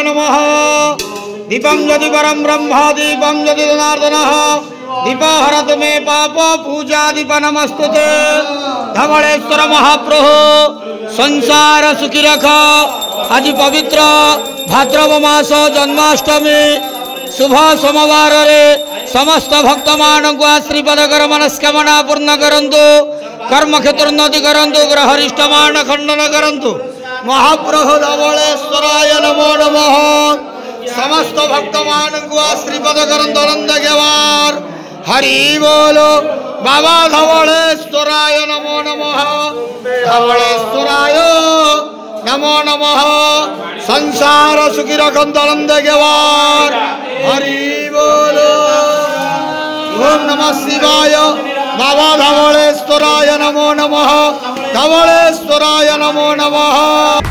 नमः दीपं यदि परं ब्रह्म दीपं यदि जनार्दनः दीपहरत मे पाप पूजा दीप नमस्तुते धवलेश्वर महाप्रभु संसार सुखी रख। आज पवित्र भाद्रव मास जन्माष्टमी शुभ सोमवार रे समस्त भक्त मान को आशीर्वाद कर मनस्कामना पूर्ण करंतु कर्म क्षेत्र उन्नति करंतु ग्रह हरिष्ठ मान खंडन करंतु। महाप्रभु धवलेश्वराय नमो नमः। समस्त भक्त मान को आशीर्वाद करंतु आनंद गेवार हरि बोलो बाबा धवलेश्वराय नमो नमः। धवलेश्वराय नमो नमः। संसार सुखी रखंतु आनंद गेवार हरि बोलो। ओम नमः शिवाय बाबा धवलेश्वराय नमो नमः। धवलेश्वराय नमो नमः।